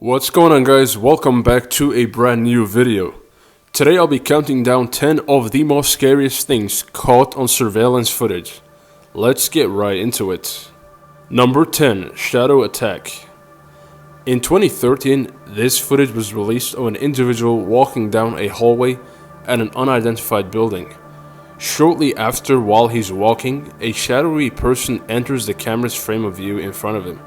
What's going on, guys? Welcome back to a brand new video. Today I'll be counting down 10 of the most scariest things caught on surveillance footage. Let's get right into it. Number 10. Shadow Attack. In 2013, this footage was released of an individual walking down a hallway at an unidentified building. Shortly after, while he's walking, a shadowy person enters the camera's frame of view in front of him.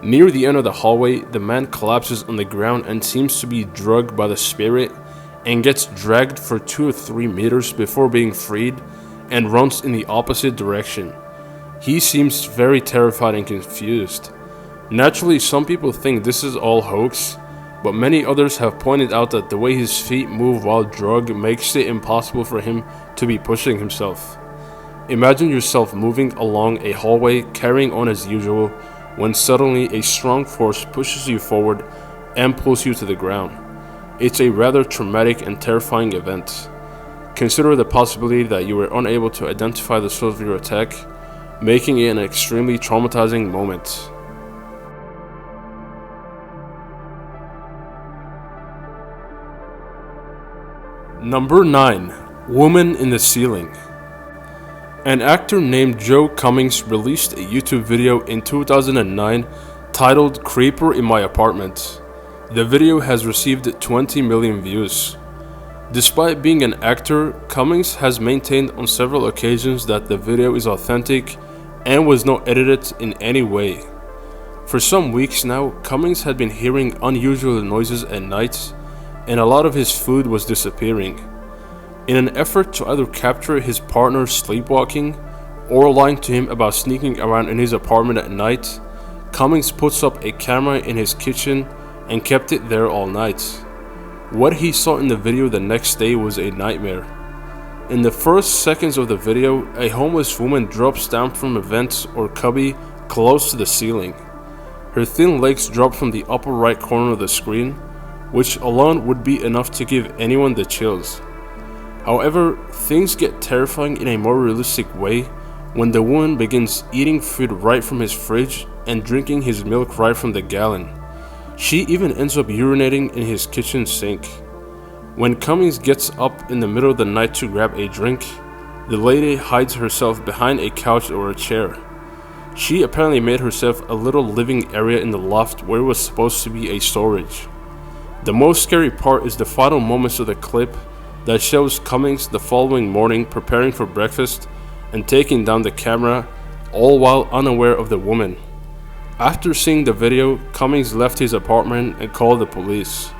Near the end of the hallway, the man collapses on the ground and seems to be drugged by the spirit and gets dragged for 2 or 3 meters before being freed and runs in the opposite direction. He seems very terrified and confused. Naturally, some people think this is all hoax, but many others have pointed out that the way his feet move while drugged makes it impossible for him to be pushing himself. Imagine yourself moving along a hallway carrying on as usual, when suddenly a strong force pushes you forward and pulls you to the ground. It's a rather traumatic and terrifying event. Consider the possibility that you were unable to identify the source of your attack, making it an extremely traumatizing moment. Number 9. Woman in the Ceiling. An actor named Joe Cummings released a YouTube video in 2009 titled "Creeper in My Apartment." The video has received 20 million views. Despite being an actor, Cummings has maintained on several occasions that the video is authentic and was not edited in any way. For some weeks now, Cummings had been hearing unusual noises at night, and a lot of his food was disappearing. In an effort to either capture his partner sleepwalking or lying to him about sneaking around in his apartment at night, Cummings puts up a camera in his kitchen and kept it there all night. What he saw in the video the next day was a nightmare. In the first seconds of the video, a homeless woman drops down from a vent or cubby close to the ceiling. Her thin legs drop from the upper right corner of the screen, which alone would be enough to give anyone the chills. However, things get terrifying in a more realistic way when the woman begins eating food right from his fridge and drinking his milk right from the gallon. She even ends up urinating in his kitchen sink. When Cummings gets up in the middle of the night to grab a drink, the lady hides herself behind a couch or a chair. She apparently made herself a little living area in the loft where it was supposed to be a storage. The most scary part is the final moments of the clip that shows Cummings the following morning preparing for breakfast and taking down the camera, all while unaware of the woman. After seeing the video, Cummings left his apartment and called the police.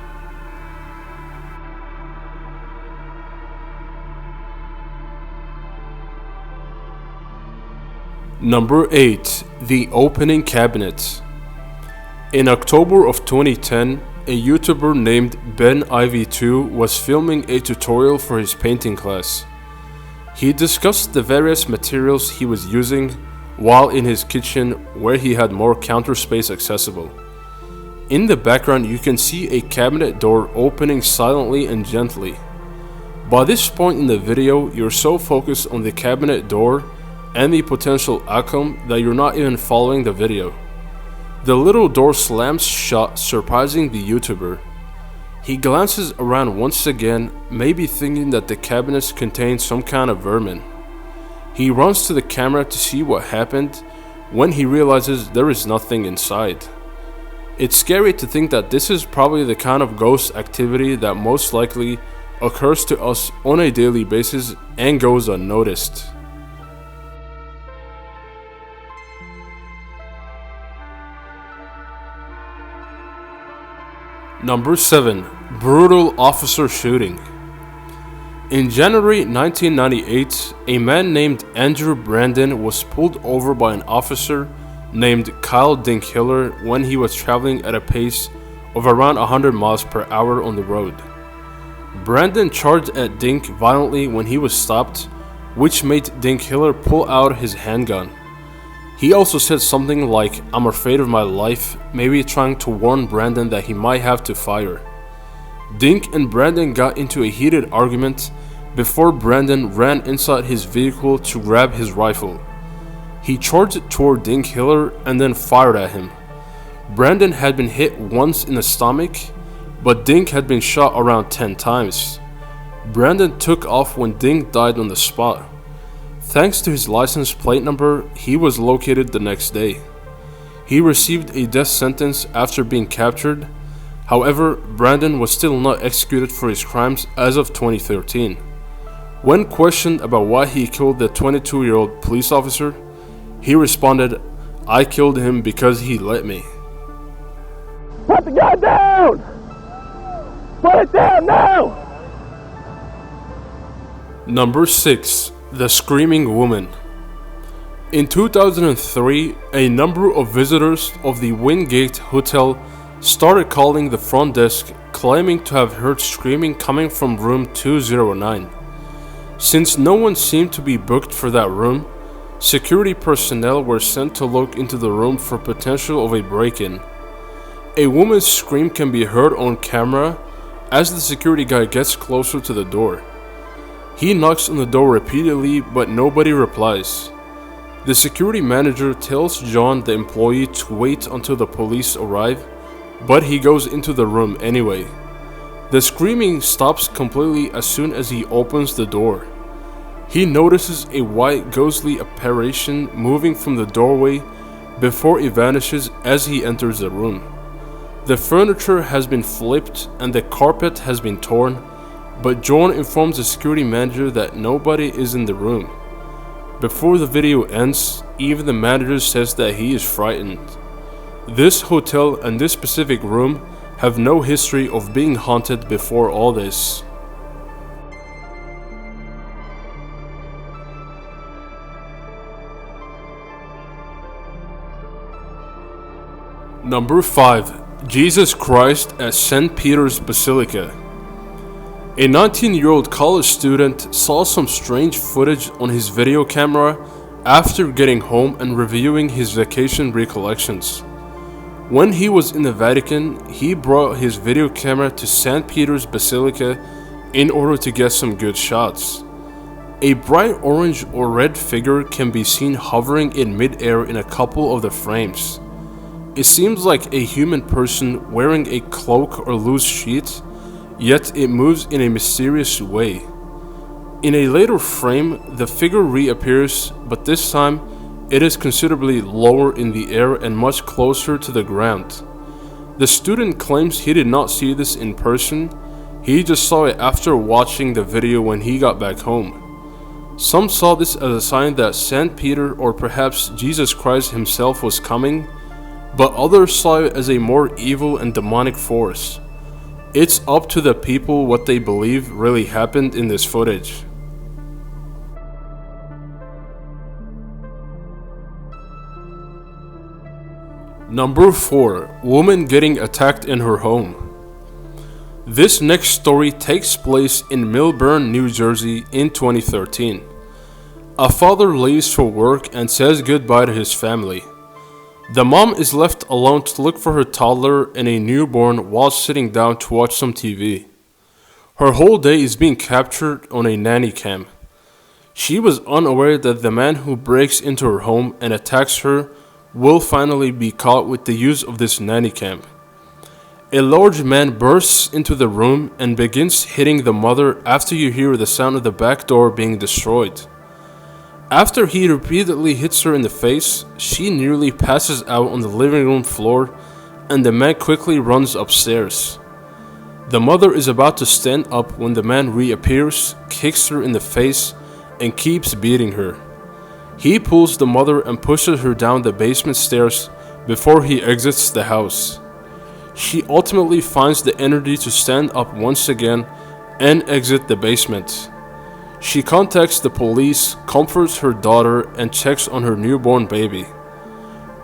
Number 8. The Opening Cabinet. In October of 2010, a YouTuber named Ben-IV2 was filming a tutorial for his painting class. He discussed the various materials he was using while in his kitchen where he had more counter space accessible. In the background, you can see a cabinet door opening silently and gently. By this point in the video, you're so focused on the cabinet door and the potential outcome that you're not even following the video. The little door slams shut, surprising the YouTuber. He glances around once again, maybe thinking that the cabinets contain some kind of vermin. He runs to the camera to see what happened when he realizes there is nothing inside. It's scary to think that this is probably the kind of ghost activity that most likely occurs to us on a daily basis and goes unnoticed. Number 7. Brutal officer shooting. In January 1998, a man named Andrew Brandon was pulled over by an officer named Kyle Dinkhiller when he was traveling at a pace of around 100 miles per hour on the road. Brandon charged at Dink violently when he was stopped, which made Dinkhiller pull out his handgun. He also said something like, "I'm afraid of my life," maybe trying to warn Brandon that he might have to fire. Dink and Brandon got into a heated argument before Brandon ran inside his vehicle to grab his rifle. He charged toward Dinkhiller and then fired at him. Brandon had been hit once in the stomach, but Dink had been shot around 10 times. Brandon took off when Dink died on the spot. Thanks to his license plate number, he was located the next day. He received a death sentence after being captured. However, Brandon was still not executed for his crimes as of 2013. When questioned about why he killed the 22-year-old police officer, he responded, "I killed him because he let me." Put the gun down! Put it down now! Number 6. The Screaming Woman. In 2003, a number of visitors of the Wingate Hotel started calling the front desk claiming to have heard screaming coming from room 209. Since no one seemed to be booked for that room, security personnel were sent to look into the room for potential of a break-in. A woman's scream can be heard on camera as the security guy gets closer to the door. He knocks on the door repeatedly, but nobody replies. The security manager tells John, the employee, to wait until the police arrive, but he goes into the room anyway. The screaming stops completely as soon as he opens the door. He notices a white ghostly apparition moving from the doorway before it vanishes as he enters the room. The furniture has been flipped and the carpet has been torn, but John informs the security manager that nobody is in the room. Before the video ends, even the manager says that he is frightened. This hotel and this specific room have no history of being haunted before all this. Number 5. Jesus Christ at St. Peter's Basilica. A 19-year-old college student saw some strange footage on his video camera after getting home and reviewing his vacation recollections. When he was in the Vatican, he brought his video camera to St. Peter's Basilica in order to get some good shots. A bright orange or red figure can be seen hovering in mid-air in a couple of the frames. It seems like a human person wearing a cloak or loose sheet, yet it moves in a mysterious way. In a later frame, the figure reappears, but this time it is considerably lower in the air and much closer to the ground. The student claims he did not see this in person, he just saw it after watching the video when he got back home. Some saw this as a sign that St. Peter or perhaps Jesus Christ himself was coming, but others saw it as a more evil and demonic force. It's up to the people what they believe really happened in this footage. Number 4. Woman getting attacked in her home. This next story takes place in Millburn, New Jersey in 2013. A father leaves for work and says goodbye to his family. The mom is left alone to look for her toddler and a newborn while sitting down to watch some TV. Her whole day is being captured on a nanny cam. She was unaware that the man who breaks into her home and attacks her will finally be caught with the use of this nanny cam. A large man bursts into the room and begins hitting the mother after you hear the sound of the back door being destroyed. After he repeatedly hits her in the face, she nearly passes out on the living room floor and the man quickly runs upstairs. The mother is about to stand up when the man reappears, kicks her in the face, and keeps beating her. He pulls the mother and pushes her down the basement stairs before he exits the house. She ultimately finds the energy to stand up once again and exit the basement. She contacts the police, comforts her daughter, and checks on her newborn baby.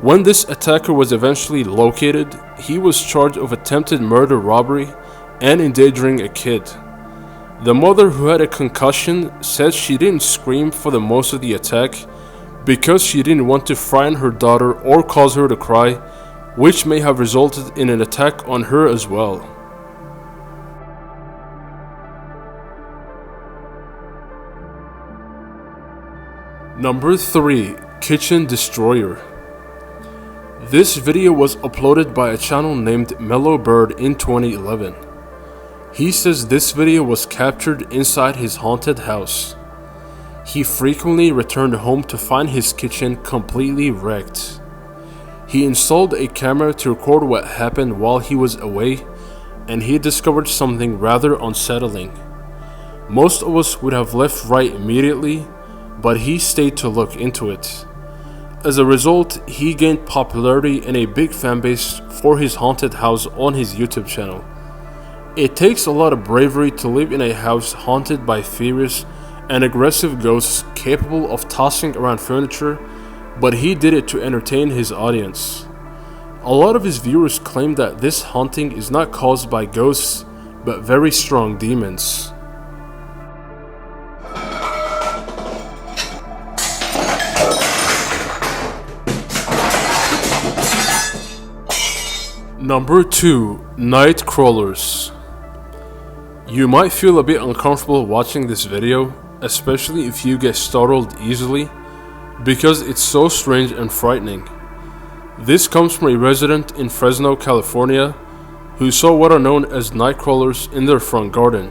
When this attacker was eventually located, he was charged of attempted murder robbery and endangering a kid. The mother, who had a concussion, said she didn't scream for the most of the attack because she didn't want to frighten her daughter or cause her to cry, which may have resulted in an attack on her as well. Number 3. Kitchen Destroyer. This video was uploaded by a channel named Mellow Bird in 2011. He says this video was captured inside his haunted house. He frequently returned home to find his kitchen completely wrecked. He installed a camera to record what happened while he was away, and he discovered something rather unsettling. Most of us would have left right immediately, but he stayed to look into it. As a result, he gained popularity and a big fanbase for his haunted house on his YouTube channel. It takes a lot of bravery to live in a house haunted by furious and aggressive ghosts capable of tossing around furniture, but he did it to entertain his audience. A lot of his viewers claim that this haunting is not caused by ghosts, but very strong demons. Number 2. Night Crawlers. You might feel a bit uncomfortable watching this video, especially if you get startled easily, because it's so strange and frightening. This comes from a resident in Fresno, California, who saw what are known as night crawlers in their front garden.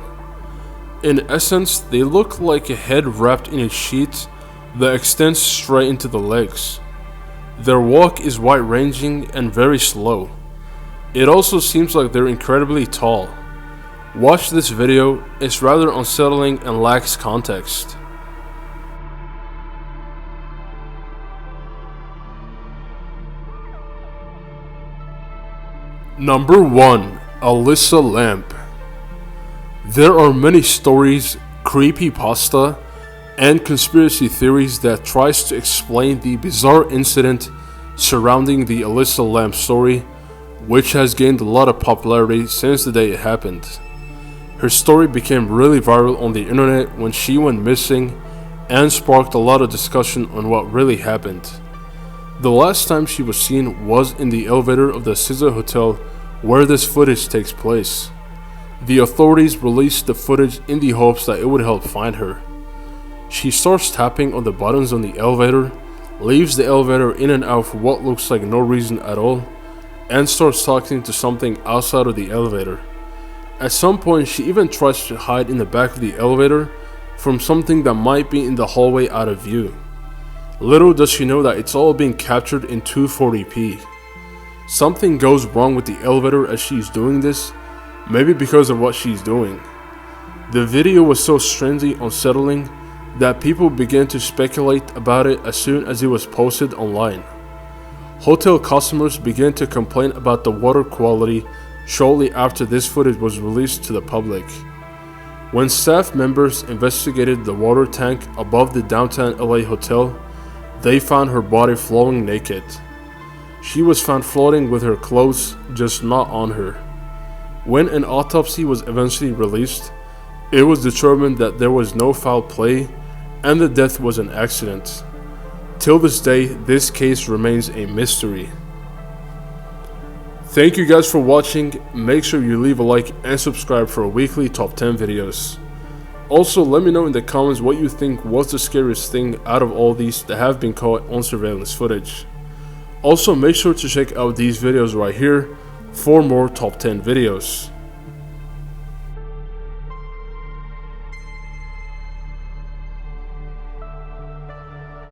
In essence, they look like a head wrapped in a sheet that extends straight into the legs. Their walk is wide-ranging and very slow. It also seems like they're incredibly tall. Watch this video, it's rather unsettling and lacks context. Number 1. Alyssa Lamp. There are many stories, creepypasta, and conspiracy theories that tries to explain the bizarre incident surrounding the Alyssa Lamp story, which has gained a lot of popularity since the day it happened. Her story became really viral on the internet when she went missing and sparked a lot of discussion on what really happened. The last time she was seen was in the elevator of the Caesar Hotel where this footage takes place. The authorities released the footage in the hopes that it would help find her. She starts tapping on the buttons on the elevator, leaves the elevator in and out for what looks like no reason at all, and starts talking to something outside of the elevator. At some point, she even tries to hide in the back of the elevator from something that might be in the hallway out of view. Little does she know that it's all being captured in 240p. Something goes wrong with the elevator as she's doing this, maybe because of what she's doing. The video was so strangely unsettling that people began to speculate about it as soon as it was posted online. Hotel customers began to complain about the water quality shortly after this footage was released to the public. When staff members investigated the water tank above the downtown LA hotel, they found her body flowing naked. She was found floating with her clothes just not on her. When an autopsy was eventually released, it was determined that there was no foul play and the death was an accident. Till this day, this case remains a mystery. Thank you guys for watching. Make sure you leave a like and subscribe for weekly top 10 videos. Also, let me know in the comments what you think was the scariest thing out of all these that have been caught on surveillance footage. Also, make sure to check out these videos right here for more top 10 videos.